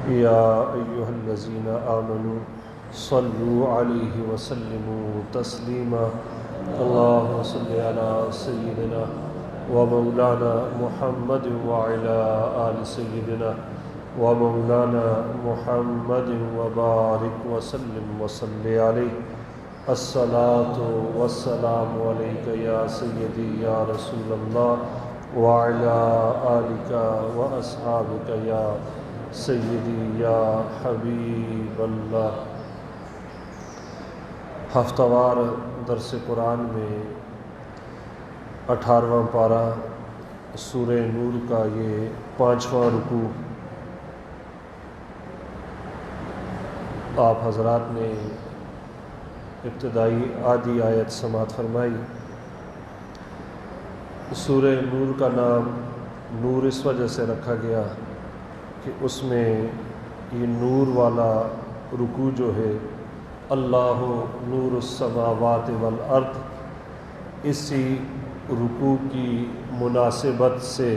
يا أيها الذين آمنوا صلوا عليه وسلموا تسليما اللهم صل على سيدنا ومولانا محمد وعلى آل سيدنا ومولانا محمد وبارك وسلم وصل عليه الصلاة والسلام عليك يا سيدي يا رسول الله وعلى آلك وأصحابك يا سیدی یا حبیب اللہ۔ ہفتہ وار درس قرآن میں 18واں پارہ سورہ نور کا یہ 5واں رکوع آپ حضرات نے ابتدائی آدھی آیت سماعت فرمائی۔ سورہ نور کا نام نور اس وجہ سے رکھا گیا کہ اس میں یہ نور والا رکوع جو ہے اللہ نور السماوات والارض، اسی رکوع کی مناسبت سے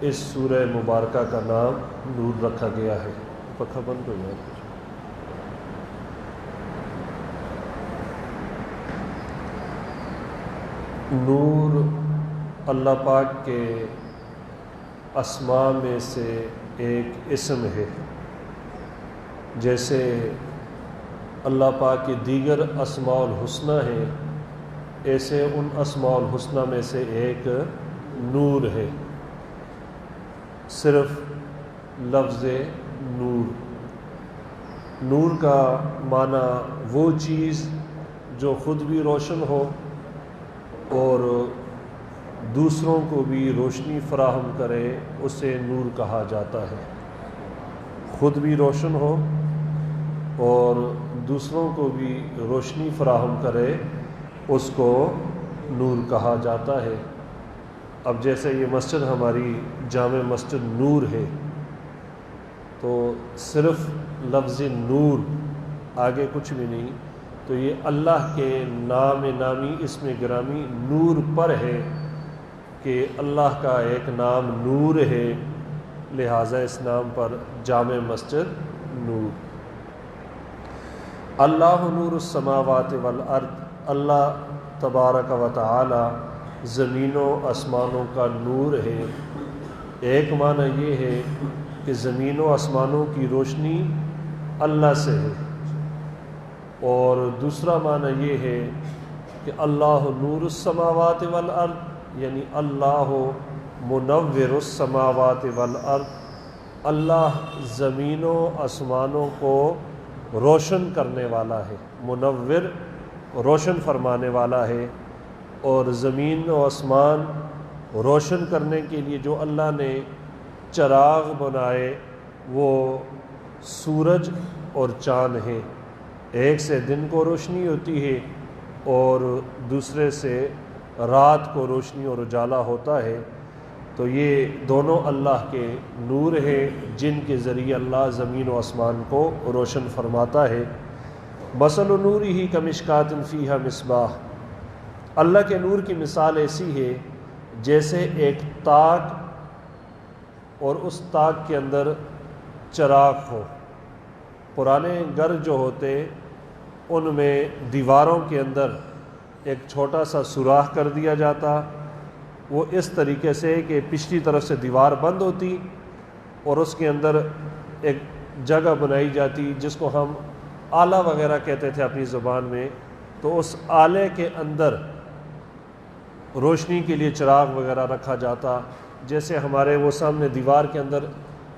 اس سورہ مبارکہ کا نام نور رکھا گیا ہے۔ پکھا بند ہو جائے۔ نور اللہ پاک کے اسماء میں سے ایک اسم ہے، جیسے اللہ پاک کے دیگر اسماء الحسنہ ہیں، ایسے ان اسماء الحسنہ میں سے ایک نور ہے۔ صرف لفظ نور، نور کا معنی وہ چیز جو خود بھی روشن ہو اور دوسروں کو بھی روشنی فراہم کرے، اسے نور کہا جاتا ہے۔ خود بھی روشن ہو اور دوسروں کو بھی روشنی فراہم کرے، اس کو نور کہا جاتا ہے۔ اب جیسے یہ مسجد ہماری جامع مسجد نور ہے، تو صرف لفظ نور، آگے کچھ بھی نہیں، تو یہ اللہ کے نام نامی اسم گرامی نور پر ہے کہ اللہ کا ایک نام نور ہے، لہٰذا اس نام پر جامع مسجد نور۔ اللہ نور السماوات والارض، اللہ تبارک و تعالی زمینوں آسمانوں کا نور ہے۔ ایک معنی یہ ہے کہ زمینوں آسمانوں کی روشنی اللہ سے ہے، اور دوسرا معنی یہ ہے کہ اللہ نور السماوات والارض، یعنی اللہ منور السماوات والارض، اللہ زمینوں آسمانوں کو روشن کرنے والا ہے، منور روشن فرمانے والا ہے۔ اور زمین و آسمان روشن کرنے کے لیے جو اللہ نے چراغ بنائے وہ سورج اور چاند ہیں۔ ایک سے دن کو روشنی ہوتی ہے اور دوسرے سے رات کو روشنی اور اجالا ہوتا ہے، تو یہ دونوں اللہ کے نور ہیں جن کے ذریعے اللہ زمین و آسمان کو روشن فرماتا ہے۔ مثل نورہ کمشکاۃ فیہا مصباح، اللہ کے نور کی مثال ایسی ہے جیسے ایک تاک اور اس تاک کے اندر چراغ ہو۔ پرانے گھر جو ہوتے ان میں دیواروں کے اندر ایک چھوٹا سا سوراخ کر دیا جاتا، وہ اس طریقے سے کہ پچھلی طرف سے دیوار بند ہوتی اور اس کے اندر ایک جگہ بنائی جاتی جس کو ہم آلہ وغیرہ کہتے تھے اپنی زبان میں، تو اس آلے کے اندر روشنی کے لیے چراغ وغیرہ رکھا جاتا۔ جیسے ہمارے وہ سامنے دیوار کے اندر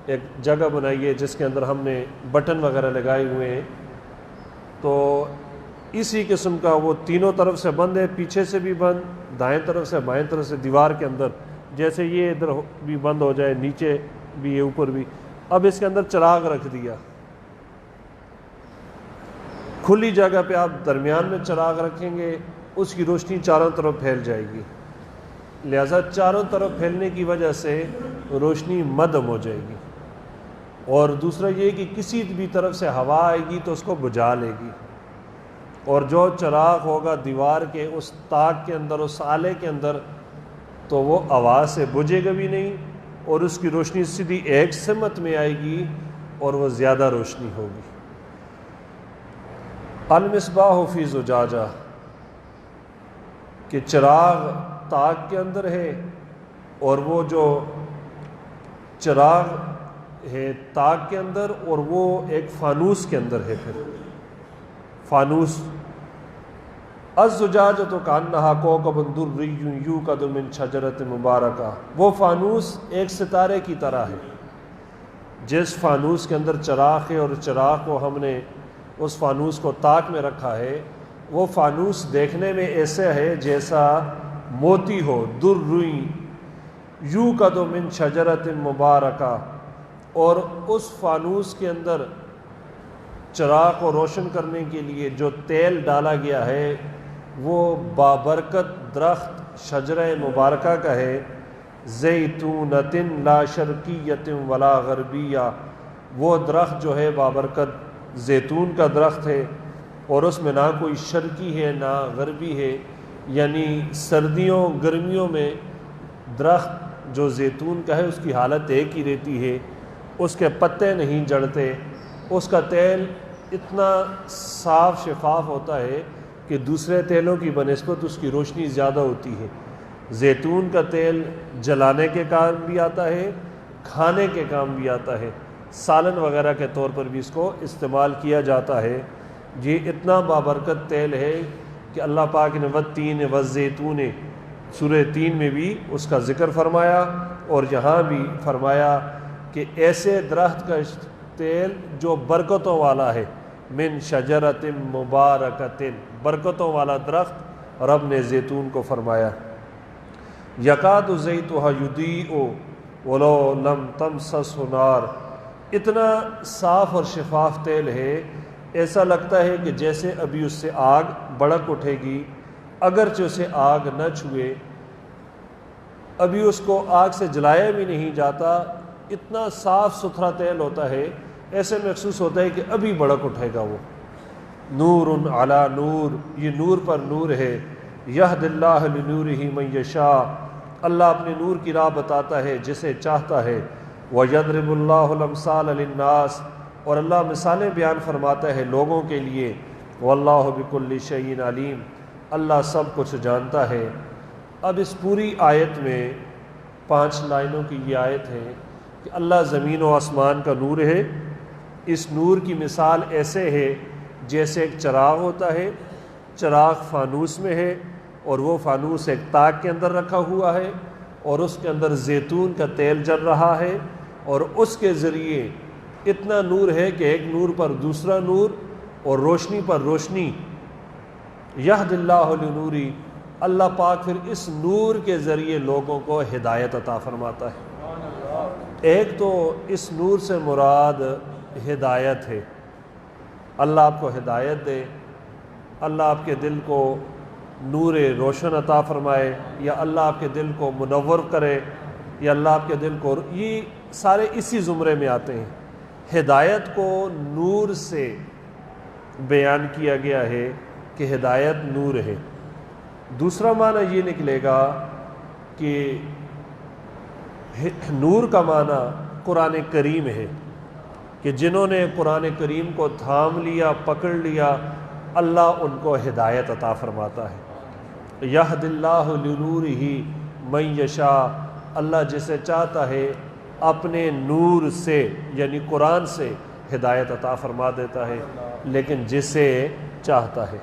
ایک جگہ بنائی ہے جس کے اندر ہم نے بٹن وغیرہ لگائے ہوئے ہیں، تو اسی قسم کا وہ تینوں طرف سے بند ہے، پیچھے سے بھی بند، دائیں طرف سے بائیں طرف سے دیوار کے اندر، جیسے یہ ادھر بھی بند ہو جائے، نیچے بھی ہے اوپر بھی۔ اب اس کے اندر چراغ رکھ دیا، کھلی جگہ پہ آپ درمیان میں چراغ رکھیں گے، اس کی روشنی چاروں طرف پھیل جائے گی، لہذا چاروں طرف پھیلنے کی وجہ سے روشنی مدھم ہو جائے گی۔ اور دوسرا یہ کہ کسی بھی طرف سے ہوا آئے گی تو اس کو بجھا لے گی، اور جو چراغ ہوگا دیوار کے اس تاک کے اندر، اس آلے کے اندر، تو وہ آواز سے بجھے گا بھی نہیں، اور اس کی روشنی سیدھی ایک سمت میں آئے گی اور وہ زیادہ روشنی ہوگی۔ المصباح فی زجاجہ، کہ چراغ تاک کے اندر ہے، اور وہ جو چراغ ہے تاک کے اندر، اور وہ ایک فانوس کے اندر ہے۔ پھر فانوس، الزجاجۃ کأنہا کوکب دری یوقد من شجرۃ مبارکہ، وہ فانوس ایک ستارے کی طرح ہے۔ جس فانوس کے اندر چراغ ہے اور چراغ کو ہم نے اس فانوس کو تاک میں رکھا ہے، وہ فانوس دیکھنے میں ایسے ہے جیسا موتی ہو، دری یوقد من شجرۃ مبارکہ، اور اس فانوس کے اندر چراغ کو روشن کرنے کے لیے جو تیل ڈالا گیا ہے وہ بابرکت درخت شجرہ مبارکہ کا ہے، زیتونۃ لا شرقیۃ ولا غربیہ، وہ درخت جو ہے بابرکت زیتون کا درخت ہے، اور اس میں نہ کوئی شرقی ہے نہ غربی ہے، یعنی سردیوں گرمیوں میں درخت جو زیتون کا ہے اس کی حالت ایک ہی رہتی ہے، اس کے پتے نہیں جڑتے، اس کا تیل اتنا صاف شفاف ہوتا ہے کہ دوسرے تیلوں کی بنسبت اس کی روشنی زیادہ ہوتی ہے۔ زیتون کا تیل جلانے کے کام بھی آتا ہے، کھانے کے کام بھی آتا ہے، سالن وغیرہ کے طور پر بھی اس کو استعمال کیا جاتا ہے۔ یہ اتنا بابرکت تیل ہے کہ اللہ پاک نے والتین والزیتون سورہ 3 میں بھی اس کا ذکر فرمایا، اور یہاں بھی فرمایا کہ ایسے درخت کا تیل جو برکتوں والا ہے، من شجرۃ مبارکۃ، برکتوں والا درخت رب نے زیتون کو فرمایا۔ یکاد زیتھا یضیء ولو لم تمسسہ نار، اتنا صاف اور شفاف تیل ہے، ایسا لگتا ہے کہ جیسے ابھی اس سے آگ بھڑک اٹھے گی، اگرچہ اسے آگ نہ چھوئے، ابھی اس کو آگ سے جلایا بھی نہیں جاتا، اتنا صاف ستھرا تیل ہوتا ہے، ایسے محسوس ہوتا ہے کہ ابھی بھڑک اٹھے گا وہ۔ نور علی نور، یہ نور پر نور ہے۔ یہد اللہ لنورہ من یشاء، اللہ اپنے نور کی راہ بتاتا ہے جسے چاہتا ہے۔ وَيَضْرِبُ اللَّهُ الْأَمْثَالَ لِلنَّاسِ، اور اللہ مثالیں بیان فرماتا ہے لوگوں کے لیے۔ وَاللَّهُ بِكُلِّ شَيْءٍ عَلِيمٌ، اللہ سب کچھ جانتا ہے۔ اب اس پوری آیت میں 5 لائنوں کی یہ آیت ہے کہ اللہ زمین و آسمان کا نور ہے۔ اس نور کی مثال ایسے ہے جیسے ایک چراغ ہوتا ہے، چراغ فانوس میں ہے، اور وہ فانوس ایک تاک کے اندر رکھا ہوا ہے، اور اس کے اندر زیتون کا تیل جل رہا ہے، اور اس کے ذریعے اتنا نور ہے کہ ایک نور پر دوسرا نور اور روشنی پر روشنی۔ یہد اللہ لنوری، اللہ پاک پھر اس نور کے ذریعے لوگوں کو ہدایت عطا فرماتا ہے۔ ایک تو اس نور سے مراد ہدایت ہے، اللہ آپ کو ہدایت دے، اللہ آپ کے دل کو نور روشن عطا فرمائے، یا اللہ آپ کے دل کو منور کرے، یا اللہ آپ کے دل کو، یہ سارے اسی زمرے میں آتے ہیں۔ ہدایت کو نور سے بیان کیا گیا ہے کہ ہدایت نور ہے۔ دوسرا معنی یہ نکلے گا کہ نور کا معنی قرآن کریم ہے، کہ جنہوں نے قرآن کریم کو تھام لیا، پکڑ لیا، اللہ ان کو ہدایت عطا فرماتا ہے۔ یہد اللہ لنورہ من یشاء، اللہ جسے چاہتا ہے اپنے نور سے یعنی قرآن سے ہدایت عطا فرما دیتا ہے، لیکن جسے چاہتا ہے۔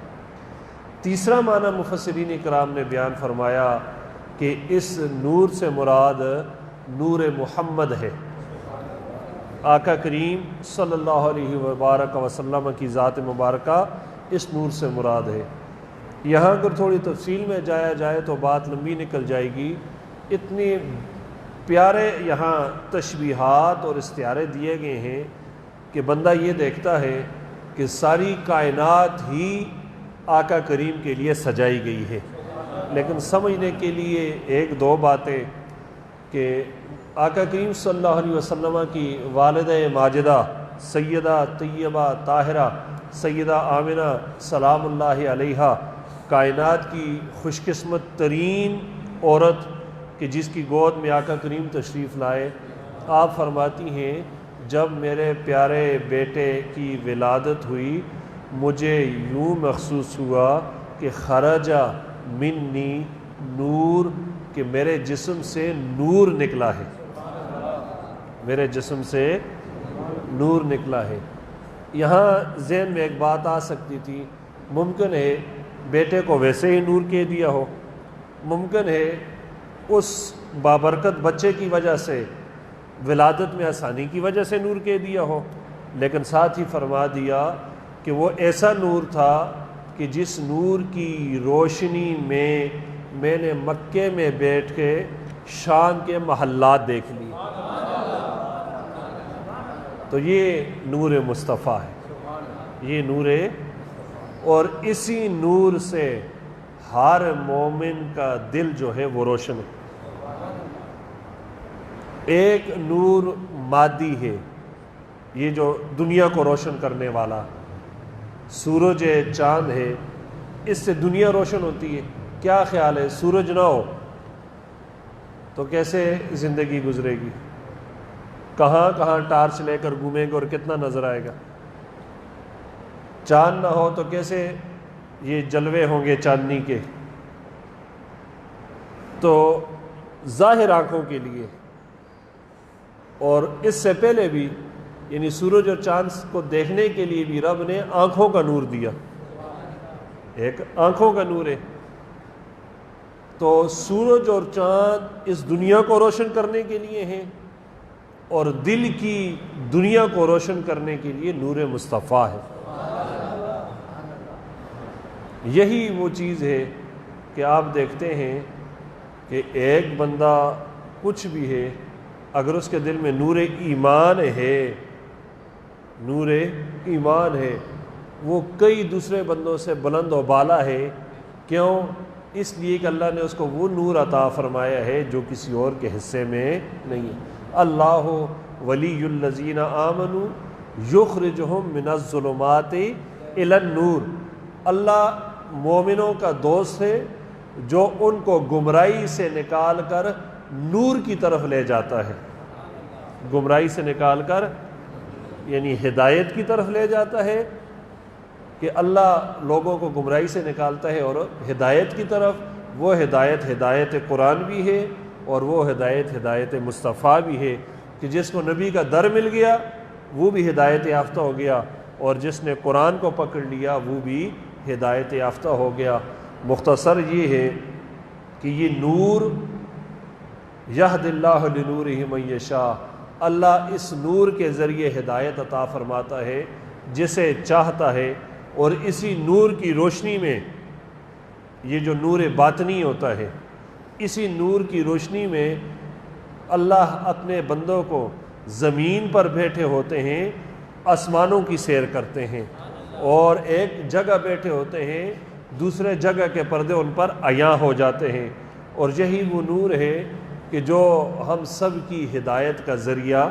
تیسرا معنی مفسرین کرام نے بیان فرمایا کہ اس نور سے مراد نور محمد ہے، آقا کریم صلی اللہ علیہ وبارک وسلم کی ذات مبارکہ اس نور سے مراد ہے۔ یہاں اگر تھوڑی تفصیل میں جایا جائے تو بات لمبی نکل جائے گی، اتنی پیارے یہاں تشبیہات اور استعارے دیے گئے ہیں کہ بندہ یہ دیکھتا ہے کہ ساری کائنات ہی آقا کریم کے لیے سجائی گئی ہے، لیکن سمجھنے کے لیے ایک دو باتیں کہ آقا کریم صلی اللہ علیہ وسلم کی والدہ ماجدہ سیدہ طیبہ طاہرہ سیدہ آمنہ سلام اللہ علیہا، کائنات کی خوش قسمت ترین عورت کہ جس کی گود میں آقا کریم تشریف لائے، آپ فرماتی ہیں جب میرے پیارے بیٹے کی ولادت ہوئی مجھے یوں محسوس ہوا کہ خرجہ منی نور، کہ میرے جسم سے نور نکلا ہے، میرے جسم سے نور نکلا ہے۔ یہاں ذہن میں ایک بات آ سکتی تھی، ممکن ہے بیٹے کو ویسے ہی نور کہہ دیا ہو، ممکن ہے اس بابرکت بچے کی وجہ سے ولادت میں آسانی کی وجہ سے نور کہہ دیا ہو، لیکن ساتھ ہی فرما دیا کہ وہ ایسا نور تھا کہ جس نور کی روشنی میں میں نے مکے میں بیٹھ کے شام کے محلات دیکھ لیے۔ تو یہ نور مصطفیٰ ہے، یہ نور، اور اسی نور سے ہر مومن کا دل جو ہے وہ روشن ہے۔ ایک نور مادی ہے، یہ جو دنیا کو روشن کرنے والا سورج ہے، چاند ہے، اس سے دنیا روشن ہوتی ہے۔ کیا خیال ہے سورج نہ ہو تو کیسے زندگی گزرے گی؟ کہاں کہاں ٹارچ لے کر گھومیں گے اور کتنا نظر آئے گا؟ چاند نہ ہو تو کیسے یہ جلوے ہوں گے چاندنی کے؟ تو ظاہر آنکھوں کے لیے، اور اس سے پہلے بھی یعنی سورج اور چاند کو دیکھنے کے لیے بھی رب نے آنکھوں کا نور دیا، ایک آنکھوں کا نور ہے۔ تو سورج اور چاند اس دنیا کو روشن کرنے کے لیے ہیں، اور دل کی دنیا کو روشن کرنے کے لیے نور مصطفیٰ ہے۔ یہی وہ چیز ہے کہ آپ دیکھتے ہیں کہ ایک بندہ کچھ بھی ہے، اگر اس کے دل میں نور ایمان ہے، نور ایمان ہے، وہ کئی دوسرے بندوں سے بلند و بالا ہے۔ کیوں؟ اس لیے کہ اللہ نے اس کو وہ نور عطا فرمایا ہے جو کسی اور کے حصے میں نہیں ہے۔ اللہ ولی الذین آمنوا یخرجہم من الظلمات الی النور، اللہ مومنوں کا دوست ہے جو ان کو گمراہی سے نکال کر نور کی طرف لے جاتا ہے، گمراہی سے نکال کر یعنی ہدایت کی طرف لے جاتا ہے، کہ اللہ لوگوں کو گمراہی سے نکالتا ہے اور ہدایت کی طرف۔ وہ ہدایت ہدایت قرآن بھی ہے، اور وہ ہدایت ہدایت مصطفیٰ بھی ہے، کہ جس کو نبی کا در مل گیا وہ بھی ہدایت یافتہ ہو گیا، اور جس نے قرآن کو پکڑ لیا وہ بھی ہدایت یافتہ ہو گیا۔ مختصر یہ ہے کہ یہ نور یہد اللہ لنورہ من یشاء، اللہ اس نور کے ذریعے ہدایت عطا فرماتا ہے جسے چاہتا ہے، اور اسی نور کی روشنی میں، یہ جو نور باطنی ہوتا ہے، اسی نور کی روشنی میں اللہ اپنے بندوں کو زمین پر بیٹھے ہوتے ہیں، آسمانوں کی سیر کرتے ہیں، اور ایک جگہ بیٹھے ہوتے ہیں، دوسرے جگہ کے پردے ان پر عیاں ہو جاتے ہیں۔ اور یہی وہ نور ہے کہ جو ہم سب کی ہدایت کا ذریعہ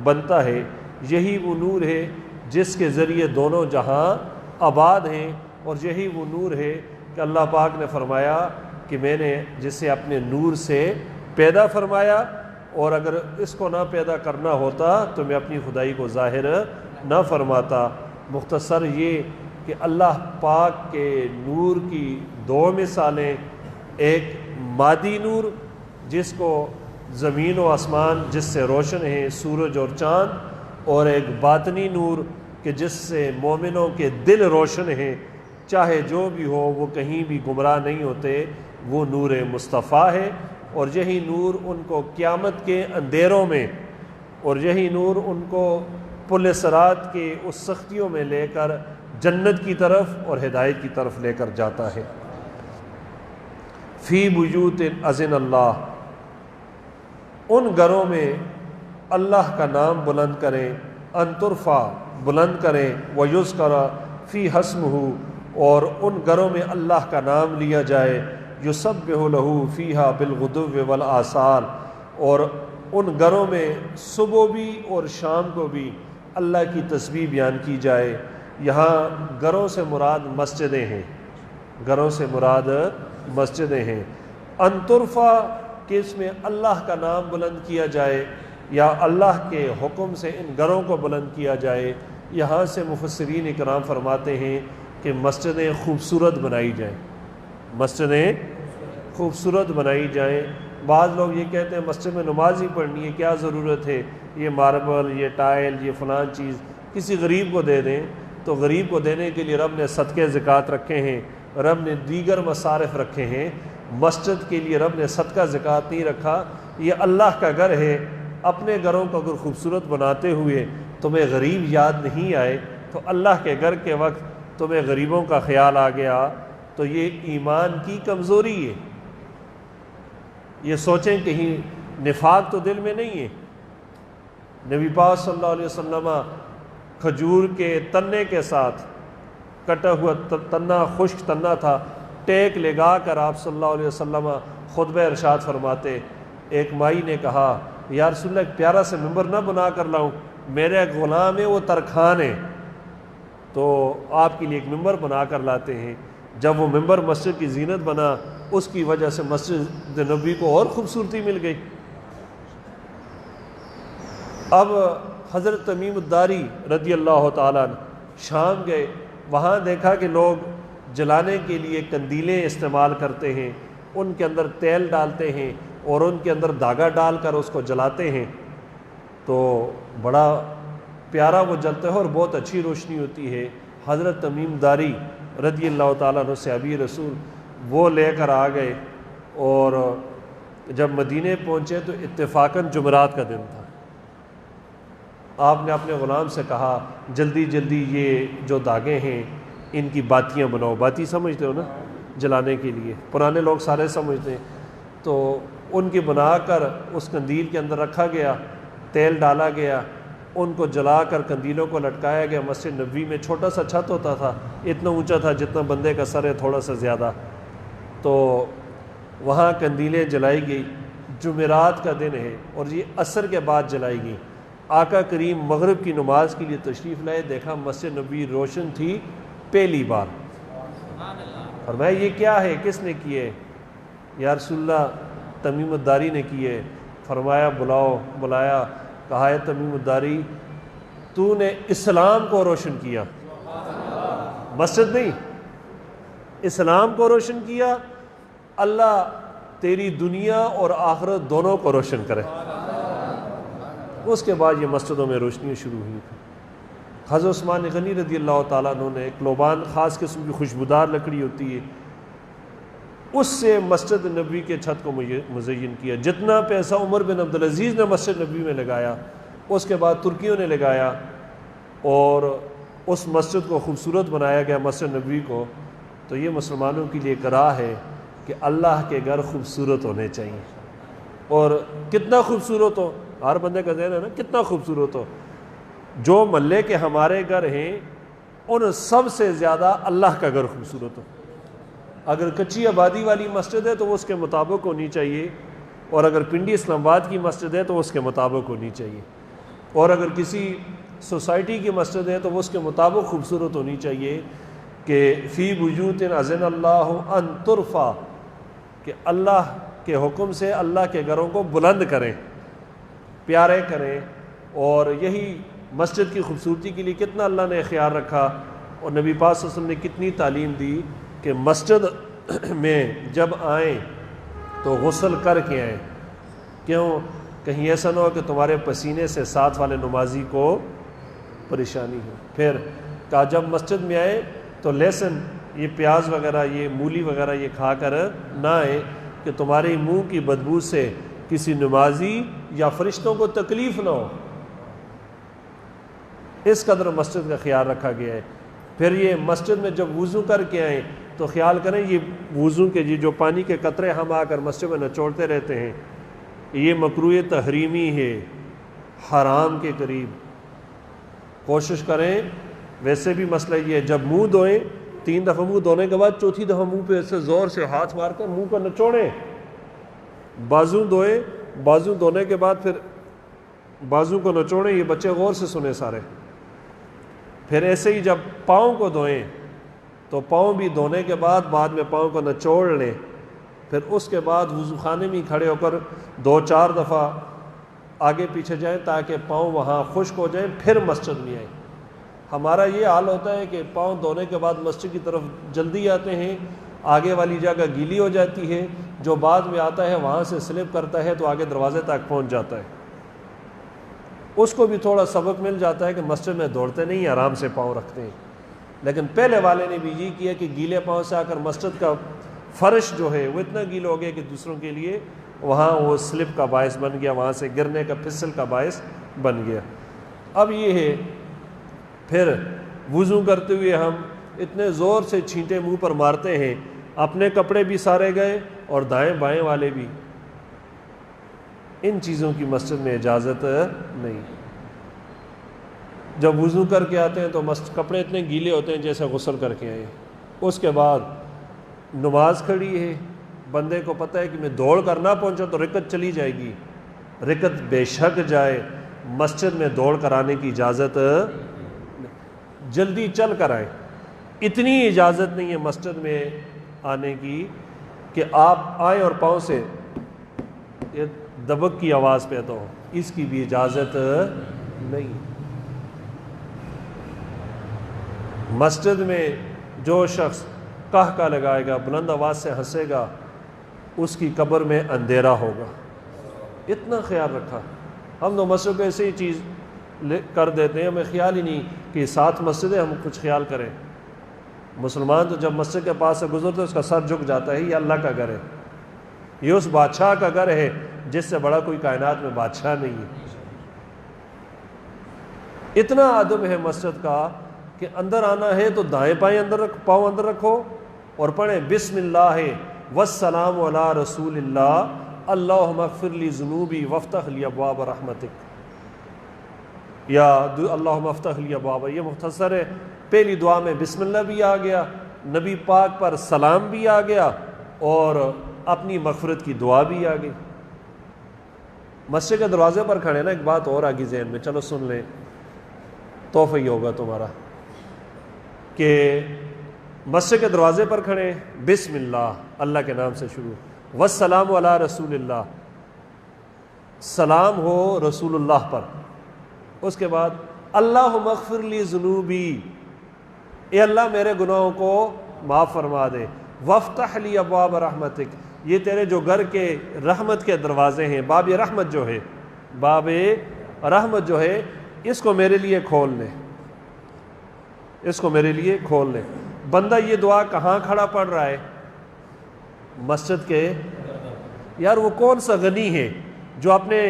بنتا ہے، یہی وہ نور ہے جس کے ذریعے دونوں جہاں آباد ہیں، اور یہی وہ نور ہے کہ اللہ پاک نے فرمایا کہ میں نے جسے اپنے نور سے پیدا فرمایا، اور اگر اس کو نہ پیدا کرنا ہوتا تو میں اپنی خدائی کو ظاہر نہ فرماتا۔ مختصر یہ کہ اللہ پاک کے نور کی دو مثالیں، ایک مادی نور جس کو زمین و آسمان جس سے روشن ہیں سورج اور چاند، اور ایک باطنی نور کہ جس سے مومنوں کے دل روشن ہیں، چاہے جو بھی ہو وہ کہیں بھی گمراہ نہیں ہوتے، وہ نور مصطفیٰ ہے۔ اور یہی نور ان کو قیامت کے اندھیروں میں، اور یہی نور ان کو پل صراط کے اس سختیوں میں لے کر جنت کی طرف اور ہدایت کی طرف لے کر جاتا ہے۔ فی بیوت اذن اللہ، ان گھروں میں اللہ کا نام بلند کریں، ان ترفع بلند کریں، ویذکر فی اسمہ، اور ان گھروں میں اللہ کا نام لیا جائے، یسبح لہ فیہا بالغدو والآصال، اور ان گھروں میں صبح بھی اور شام کو بھی اللہ کی تسبیح بیان کی جائے۔ یہاں گھروں سے مراد مسجدیں ہیں، گھروں سے مراد مسجدیں ہیں۔ ان ترفع کہ اس میں اللہ کا نام بلند کیا جائے، یا اللہ کے حکم سے ان گھروں کو بلند کیا جائے۔ یہاں سے مفسرین اکرام فرماتے ہیں کہ مسجدیں خوبصورت بنائی جائیں، مسجدیں خوبصورت بنائی جائیں۔ بعض لوگ یہ کہتے ہیں مسجد میں نماز ہی پڑھنی ہے، کیا ضرورت ہے یہ ماربل، یہ ٹائل، یہ فلاں چیز، کسی غریب کو دے دیں۔ تو غریب کو دینے کے لیے رب نے صدقے زکوٰۃ رکھے ہیں، رب نے دیگر مصارف رکھے ہیں، مسجد کے لیے رب نے صدقہ زکوٰۃ نہیں رکھا۔ یہ اللہ کا گھر ہے، اپنے گھروں کو اگر خوبصورت بناتے ہوئے تمہیں غریب یاد نہیں آئے تو اللہ کے گھر کے وقت تمہیں غریبوں کا خیال آ گیا تو یہ ایمان کی کمزوری ہے۔ یہ سوچیں کہیں نفاق تو دل میں نہیں ہے۔ نبی پاک صلی اللہ علیہ وسلم کھجور کے تنے کے ساتھ، کٹا ہوا تنا، خشک تنا تھا، ٹیک لگا کر آپ صلی اللہ علیہ وسلم خطبہ ارشاد فرماتے۔ ایک مائی نے کہا یا رسول اللہ ایک پیارا سے ممبر نہ بنا کر لاؤں، میرے ایک غلام ہے وہ ترکھان ہے، تو آپ کے لیے ایک ممبر بنا کر لاتے ہیں۔ جب وہ ممبر مسجد کی زینت بنا، اس کی وجہ سے مسجد نبوی کو اور خوبصورتی مل گئی۔ اب حضرت تمیم الداری رضی اللہ تعالیٰ عنہ شام گئے، وہاں دیکھا کہ لوگ جلانے کے لیے قندیلیں استعمال کرتے ہیں، ان کے اندر تیل ڈالتے ہیں اور ان کے اندر دھاگا ڈال کر اس کو جلاتے ہیں، تو بڑا پیارا وہ جلتا ہے اور بہت اچھی روشنی ہوتی ہے۔ حضرت تمیم داری رضی اللہ تعالیٰ عنہ صحابی رسول وہ لے کر آ گئے، اور جب مدینے پہنچے تو اتفاقاً جمعرات کا دن تھا۔ آپ نے اپنے غلام سے کہا جلدی جلدی یہ جو داغے ہیں ان کی باتیاں بناؤ، باتی سمجھتے ہو نا جلانے کے لیے، پرانے لوگ سارے سمجھتے ہیں، تو ان کی بنا کر اس قندیل کے اندر رکھا گیا، تیل ڈالا گیا، ان کو جلا کر قندیلوں کو لٹکایا گیا۔ مسجد نبوی میں چھوٹا سا چھت ہوتا تھا، اتنا اونچا تھا جتنا بندے کا سر ہے، تھوڑا سا زیادہ، تو وہاں قندیلیں جلائی گئی۔ جمعرات کا دن ہے اور یہ عصر کے بعد جلائی گئی۔ آقا کریم مغرب کی نماز کے لیے تشریف لائے، دیکھا مسجد نبوی روشن تھی پہلی بار۔ فرمایا یہ کیا ہے، کس نے کیے؟ یا رسول اللہ تمیم الداری نے کیے۔ فرمایا بلاؤ، بلایا، کہا ہے تمیم الداری تو نے اسلام کو روشن کیا، مسجد نہیں، اسلام کو روشن کیا، اللہ تیری دنیا اور آخرت دونوں کو روشن کرے۔ اس کے بعد یہ مسجدوں میں روشنیاں شروع ہوئی تھیں۔ حضرت عثمان غنی رضی اللہ تعالیٰ عنہ نے ایک لوبان، خاص قسم کی خوشبودار لکڑی ہوتی ہے، اس سے مسجد نبوی کے چھت کو مزین کیا۔ جتنا پیسہ عمر بن عبدالعزیز نے مسجد نبوی میں لگایا، اس کے بعد ترکیوں نے لگایا اور اس مسجد کو خوبصورت بنایا گیا، مسجد نبوی کو۔ تو یہ مسلمانوں کے لیے ایک راہ ہے کہ اللہ کے گھر خوبصورت ہونے چاہیے، اور کتنا خوبصورت ہو، ہر بندے کا ذہن ہے نا کتنا خوبصورت ہو۔ جو محلے کے ہمارے گھر ہیں ان سب سے زیادہ اللہ کا گھر خوبصورت ہو۔ اگر کچی آبادی والی مسجد ہے تو وہ اس کے مطابق ہونی چاہیے، اور اگر پنڈی اسلام آباد کی مسجد ہے تو وہ اس کے مطابق ہونی چاہیے، اور اگر کسی سوسائٹی کی مسجد ہے تو وہ اس کے مطابق خوبصورت ہونی چاہیے کہ فی بیوت اذن اللہ ان ترفع، کہ اللہ کے حکم سے اللہ کے گھروں کو بلند کریں، پیارے کریں۔ اور یہی مسجد کی خوبصورتی کے لیے کتنا اللہ نے خیال رکھا، اور نبی پاک صلی اللہ علیہ وسلم نے کتنی تعلیم دی کہ مسجد میں جب آئیں تو غسل کر کے آئیں۔ کیوں؟ کہیں ایسا نہ ہو کہ تمہارے پسینے سے ساتھ والے نمازی کو پریشانی ہو۔ پھر کہا جب مسجد میں آئے تو لہسن، یہ پیاز وغیرہ، یہ مولی وغیرہ یہ کھا کر نہ آئے کہ تمہارے منہ کی بدبو سے کسی نمازی یا فرشتوں کو تکلیف نہ ہو۔ اس قدر مسجد کا خیال رکھا گیا ہے۔ پھر یہ مسجد میں جب وضو کر کے آئیں تو خیال کریں یہ وضو کے جو پانی کے قطرے ہم آ کر مسجد میں نچوڑتے رہتے ہیں، یہ مکروہ تحریمی ہے، حرام کے قریب۔ کوشش کریں، ویسے بھی مسئلہ یہ ہے جب منہ دھوئیں 3 دفعہ منہ دھونے کے بعد چوتھی دفعہ منہ پہ ایسے زور سے ہاتھ مار کر منہ کو نچوڑیں۔ بازو دھوئیں، بازو دھونے کے بعد پھر بازو کو نچوڑیں، یہ بچے غور سے سنیں سارے۔ پھر ایسے ہی جب پاؤں کو دھوئیں تو پاؤں بھی دھونے کے بعد میں پاؤں کو نچوڑ لیں۔ پھر اس کے بعد وضو خانے میں کھڑے ہو کر 2-4 دفعہ آگے پیچھے جائیں تاکہ پاؤں وہاں خشک ہو جائیں پھر مسجد میں آئیں۔ ہمارا یہ حال ہوتا ہے کہ پاؤں دھونے کے بعد مسجد کی طرف جلدی آتے ہیں، آگے والی جگہ گیلی ہو جاتی ہے، جو بعد میں آتا ہے وہاں سے سلپ کرتا ہے تو آگے دروازے تک پہنچ جاتا ہے، اس کو بھی تھوڑا سبق مل جاتا ہے کہ مسجد میں دوڑتے نہیں، آرام سے پاؤں رکھتے ہیں۔ لیکن پہلے والے نے بھی یہ کیا کہ گیلے پاؤں سے آ کر مسجد کا فرش جو ہے وہ اتنا گیلا ہو گیا کہ دوسروں کے لیے وہاں وہ سلپ کا باعث بن گیا، وہاں سے گرنے کا پھسل کا باعث بن گیا۔ اب یہ ہے پھر وضو کرتے ہوئے ہم اتنے زور سے چھینٹے منہ پر مارتے ہیں، اپنے کپڑے بھی سارے گئے اور دائیں بائیں والے بھی۔ ان چیزوں کی مسجد میں اجازت نہیں۔ جب وضو کر کے آتے ہیں تو کپڑے اتنے گیلے ہوتے ہیں جیسے غسل کر کے آئے، اس کے بعد نماز کھڑی ہے، بندے کو پتہ ہے کہ میں دوڑ کر نہ پہنچا تو رکعت چلی جائے گی، رکعت بے شک جائے، مسجد میں دوڑ کر آنے کی اجازت، جلدی چل کر آئیں۔ اتنی اجازت نہیں ہے مسجد میں آنے کی کہ آپ آئیں اور پاؤں سے یہ دبک کی آواز پیدا ہو، اس کی بھی اجازت نہیں۔ مسجد میں جو شخص قہقہ لگائے گا، بلند آواز سے ہنسے گا، اس کی قبر میں اندھیرا ہوگا۔ اتنا خیال رکھا۔ ہم تو مسجد کو ایسی چیز کر دیتے ہیں، ہمیں خیال ہی نہیں کہ ساتھ مسجد ہے، ہم کچھ خیال کریں۔ مسلمان تو جب مسجد کے پاس سے گزرتے اس کا سر جھک جاتا ہے، یہ اللہ کا گھر ہے، یہ اس بادشاہ کا گھر ہے جس سے بڑا کوئی کائنات میں بادشاہ نہیں ہے۔ اتنا ادب ہے مسجد کا کہ اندر آنا ہے تو دائیں پائیں پاؤں اندر رکھو اور پڑھیں بسم اللہ والسلام علی رسول اللہ اللہم اغفر لی ذنوبی وافتح لی ابواب رحمتک، یا اللہم افتح لی ابواب، یہ مختصر ہے۔ پہلی دعا میں بسم اللہ بھی آ گیا، نبی پاک پر سلام بھی آ گیا اور اپنی مغفرت کی دعا بھی آ گئی۔ مسجد کے دروازے پر کھڑے نا، ایک بات اور آگی ذہن میں، چلو سن لیں، تحفہ ہی ہوگا تمہارا، کہ مسجد کے دروازے پر کھڑے، بسم اللہ، اللہ کے نام سے شروع، والسلام علی رسول اللہ، سلام ہو رسول اللہ پر، اس کے بعد اللہم اغفر لی ذنوبی، اے اللہ میرے گناہوں کو معاف فرما دے، وافتح لی ابواب رحمتک، یہ تیرے جو گھر کے رحمت کے دروازے ہیں، باب رحمت جو ہے، باب رحمت جو ہے، اس کو میرے لیے کھول لے، اس کو میرے لیے کھول لے۔ بندہ یہ دعا کہاں کھڑا پڑھ رہا ہے؟ مسجد کے، یار وہ کون سا غنی ہے جو اپنے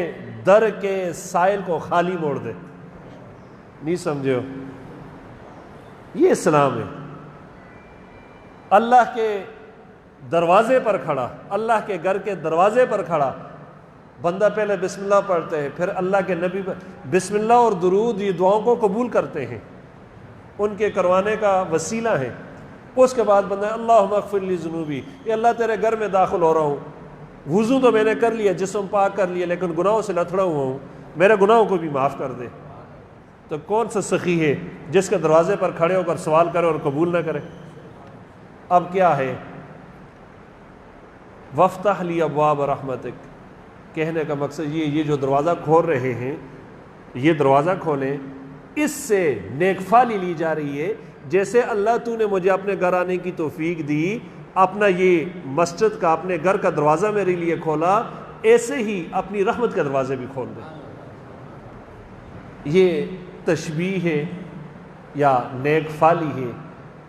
در کے سائل کو خالی موڑ دے؟ نہیں سمجھے ہو؟ یہ اسلام ہے۔ اللہ کے دروازے پر کھڑا، اللہ کے گھر کے دروازے پر کھڑا، بندہ پہلے بسم اللہ پڑھتے ہیں، پھر اللہ کے نبی پر بسم اللہ اور درود یہ دعاؤں کو قبول کرتے ہیں، ان کے کروانے کا وسیلہ ہے۔ اس کے بعد بندہ اللہم اغفر لی ذنوبی، یہ اللہ تیرے گھر میں داخل ہو رہا ہوں، وضو تو میں نے کر لیا، جسم پاک کر لیا، لیکن گناہوں سے لتھڑا ہوا ہوں، میرے گناہوں کو بھی معاف کر دے۔ تو کون سا سخی ہے جس کے دروازے پر کھڑے ہو کر سوال کرے اور قبول نہ کرے؟ اب کیا ہے؟ وافتح لی ابواب رحمتک، کہنے کا مقصد یہ جو دروازہ کھول رہے ہیں، یہ دروازہ کھولیں، اس سے نیک فالی لی جا رہی ہے، جیسے اللہ تو نے مجھے اپنے گھر آنے کی توفیق دی، اپنا یہ مسجد کا، اپنے گھر کا دروازہ میرے لیے کھولا، ایسے ہی اپنی رحمت کے دروازے بھی کھول دے۔ یہ تشبیہ ہے یا نیک فالی ہے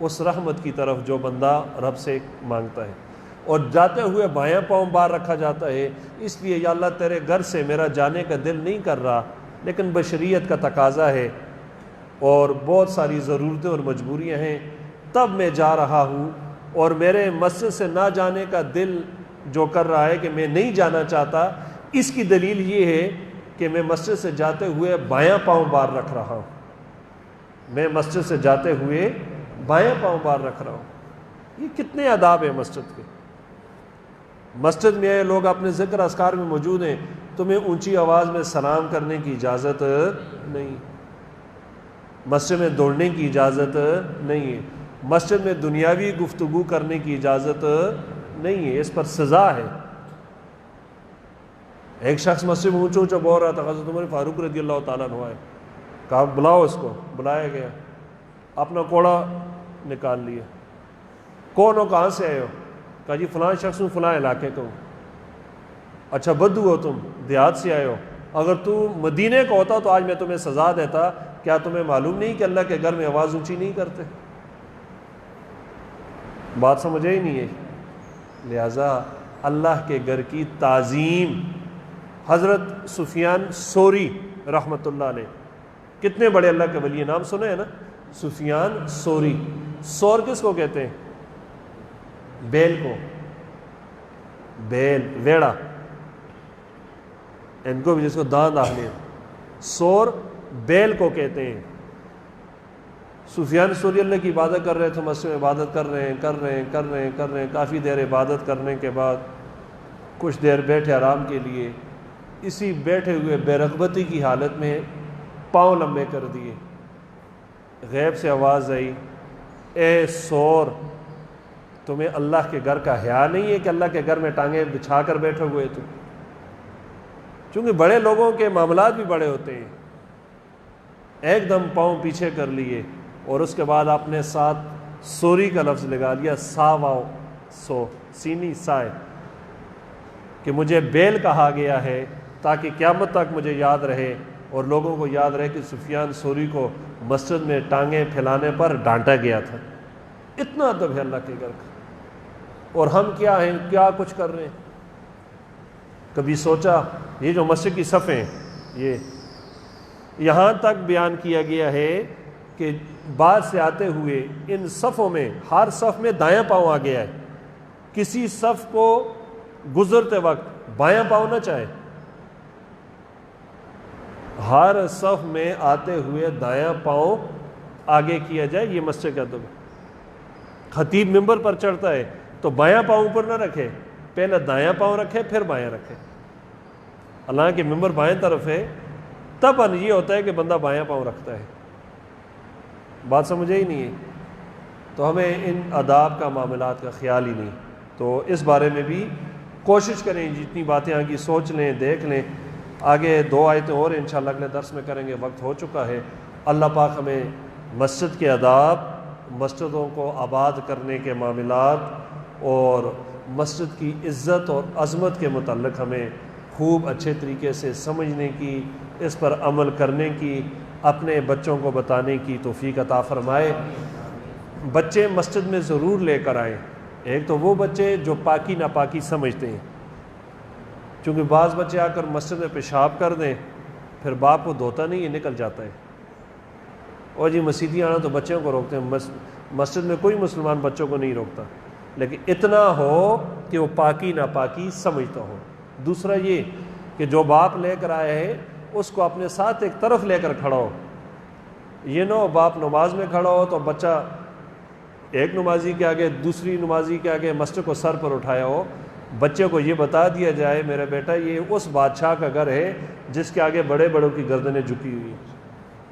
اس رحمت کی طرف جو بندہ رب سے مانگتا ہے۔ اور جاتے ہوئے بایاں پاؤں باہر رکھا جاتا ہے، اس لیے یا اللہ تیرے گھر سے میرا جانے کا دل نہیں کر رہا، لیکن بشریت کا تقاضا ہے اور بہت ساری ضرورتیں اور مجبوریاں ہیں، تب میں جا رہا ہوں، اور میرے مسجد سے نہ جانے کا دل جو کر رہا ہے کہ میں نہیں جانا چاہتا، اس کی دلیل یہ ہے کہ میں مسجد سے جاتے ہوئے بایاں پاؤں باہر رکھ رہا ہوں، میں مسجد سے جاتے ہوئے بایاں پاؤں باہر رکھ رہا ہوں۔ یہ کتنے آداب ہیں مسجد کے۔ مسجد میں آئے لوگ اپنے ذکر اذکار میں موجود ہیں، تمہیں اونچی آواز میں سلام کرنے کی اجازت نہیں، مسجد میں دوڑنے کی اجازت نہیں ہے، مسجد میں دنیاوی گفتگو کرنے کی اجازت نہیں ہے، اس پر سزا ہے، ایک شخص مسجد میں اونچا اونچا بول رہا تھا، حضرت عمر فاروق رضی اللہ تعالیٰ عنہ آئے، کہا بلاؤ اس کو، بلایا گیا، اپنا کوڑا نکال لیا، کون ہو، کہاں سے آئے ہو؟ کہا جی فلاں شخص ہوں، فلاں علاقے کا ہوں۔ اچھا بدو ہو تم، دیہات سے آئے ہو، اگر تو مدینے کا ہوتا تو آج میں تمہیں سزا دیتا، کیا تمہیں معلوم نہیں کہ اللہ کے گھر میں آواز اونچی نہیں کرتے؟ بات سمجھے ہی نہیں ہے۔ لہذا اللہ کے گھر کی تعظیم، حضرت سفیان ثوری رحمۃ اللہ علیہ، کتنے بڑے اللہ کے ولی، نام سنے ہیں نا، سفیان ثوری۔ سور کس کو کہتے ہیں؟ بیل کو، بیل ویڑا، ان کو بھی جس کو داند آخری، سور بیل کو کہتے ہیں۔ سفیان ثوری اللہ کی عبادت کر رہے تھے، مسجد میں عبادت کر رہے ہیں، کافی دیر عبادت کرنے کے بعد کچھ دیر بیٹھے آرام کے لیے، اسی بیٹھے ہوئے بے رغبتی کی حالت میں پاؤں لمبے کر دیے، غیب سے آواز آئی، اے سور تمہیں اللہ کے گھر کا حیا نہیں ہے کہ اللہ کے گھر میں ٹانگیں بچھا کر بیٹھے ہوئے تم؟ چونکہ بڑے لوگوں کے معاملات بھی بڑے ہوتے ہیں، ایک دم پاؤں پیچھے کر لیے، اور اس کے بعد آپ نے ساتھ سوری کا لفظ لگا لیا، سا واؤ سو سینی سائے، کہ مجھے بیل کہا گیا ہے تاکہ قیامت تک مجھے یاد رہے اور لوگوں کو یاد رہے کہ سفیان ثوری کو مسجد میں ٹانگیں پھیلانے پر ڈانٹا گیا تھا۔ اتنا ادب ہے اللہ کے گھر کا، اور ہم کیا ہیں، کیا کچھ کر رہے ہیں؟ کبھی سوچا یہ جو مسجد کی صفیں ہیں، یہ یہاں تک بیان کیا گیا ہے کہ بعد سے آتے ہوئے ان صفوں میں ہر صف میں دایاں پاؤں آ گیا ہے، کسی صف کو گزرتے وقت بایاں پاؤں نہ چاہے، ہر صف میں آتے ہوئے دایاں پاؤں آگے کیا جائے۔ یہ مسجد کا ادب ہے۔ خطیب ممبر پر چڑھتا ہے تو بایاں پاؤں اوپر نہ رکھے، پہلے دایاں پاؤں رکھے پھر بایاں رکھے۔ اللہ کہ ممبر بائیں طرف ہے، تب یہ ہوتا ہے کہ بندہ بایاں پاؤں رکھتا ہے۔ بات سمجھے ہی نہیں ہے، تو ہمیں ان آداب کا، معاملات کا خیال ہی نہیں۔ تو اس بارے میں بھی کوشش کریں، جتنی باتیں آگے سوچ لیں، دیکھ لیں۔ آگے 2 آیتیں اور انشاءاللہ اگلے درس میں کریں گے، وقت ہو چکا ہے۔ اللہ پاک ہمیں مسجد کے آداب، مسجدوں کو آباد کرنے کے معاملات اور مسجد کی عزت اور عظمت کے متعلق ہمیں خوب اچھے طریقے سے سمجھنے کی، اس پر عمل کرنے کی، اپنے بچوں کو بتانے کی توفیق عطا فرمائے۔ بچے مسجد میں ضرور لے کر آئیں۔ ایک تو وہ بچے جو پاکی ناپاکی سمجھتے ہیں، چونکہ بعض بچے آ کر مسجد میں پیشاب کر دیں، پھر باپ کو دھوتا نہیں ہے، نکل جاتا ہے، اور جی مسیدی آنا تو بچوں کو روکتے ہیں۔ مسجد میں کوئی مسلمان بچوں کو نہیں روکتا، لیکن اتنا ہو کہ وہ پاکی ناپاکی سمجھتا ہو۔ دوسرا یہ کہ جو باپ لے کر آئے ہے اس کو اپنے ساتھ ایک طرف لے کر کھڑا ہو، یہ نہ ہو باپ نماز میں کھڑا ہو تو بچہ ایک نمازی کے آگے، دوسری نمازی کے آگے مسجد کو سر پر اٹھایا ہو۔ بچے کو یہ بتا دیا جائے میرا بیٹا یہ اس بادشاہ کا گھر ہے جس کے آگے بڑے بڑوں کی گردنیں جھکی ہوئی،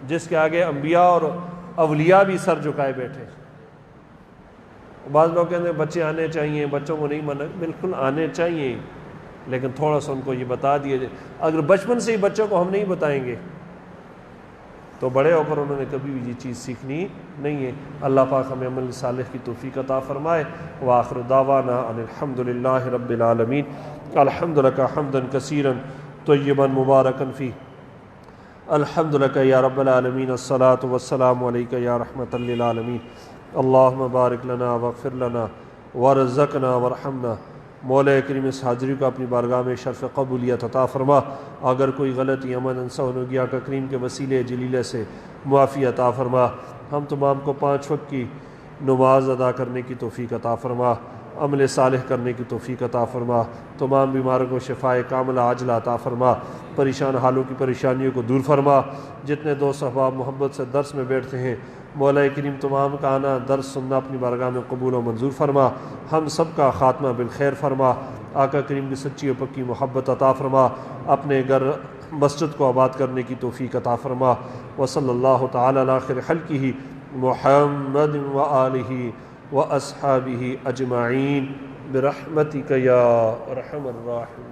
جس کے آگے انبیاء اور اولیاء بھی سر جھکائے بیٹھے۔ بعض لوگ کہتے ہیں بچے آنے چاہیے، بچوں کو نہیں منع، بالکل آنے چاہیے، لیکن تھوڑا سا ان کو یہ بتا دیا جائے۔ اگر بچپن سے ہی بچوں کو ہم نہیں بتائیں گے تو بڑے ہو کر انہوں نے کبھی بھی یہ چیز سیکھنی نہیں ہے۔ اللہ پاک ہمیں عمل صالح کی توفیق عطا فرمائے۔ وآخر دعوانا ان الحمد للہ رب العالمین۔ الحمد لک حمدا کثیرا طیبا مبارکا فیہ، الحمد لک یا رب العالمین، الصلاۃ والسلام علیک یا رحمۃ للعالمین۔ اللہم بارک لنا واغفر لنا وارزقنا وارحمنا۔ مولا کریم اس حاضری کو اپنی بارگاہ میں شرف قبولیت عطا فرما۔ اگر کوئی غلطی عمل سہو ہو گیا، آقا کریم کے وسیلے جلیلہ سے معافی عطا فرما۔ ہم تمام کو 5 وقت کی نماز ادا کرنے کی توفیق عطا فرما، عمل صالح کرنے کی توفیق عطا فرما، تمام بیماروں کو شفائے کاملہ عاجلہ عطا فرما، پریشان حالوں کی پریشانیوں کو دور فرما۔ جتنے دوست احباب محبت سے درس میں بیٹھتے ہیں، مولا کریم تمام کا آنا درس سننا اپنی بارگاہ میں قبول و منظور فرما۔ ہم سب کا خاتمہ بالخیر فرما۔ آقا کریم کی سچی و پکی محبت عطا فرما، اپنے گھر مسجد کو آباد کرنے کی توفیق عطا فرما۔ وصلی اللہ تعالی علی خیر خلقہ محمد وآلہ واصحابہ اجمعین برحمتک یا ارحم الراحمین۔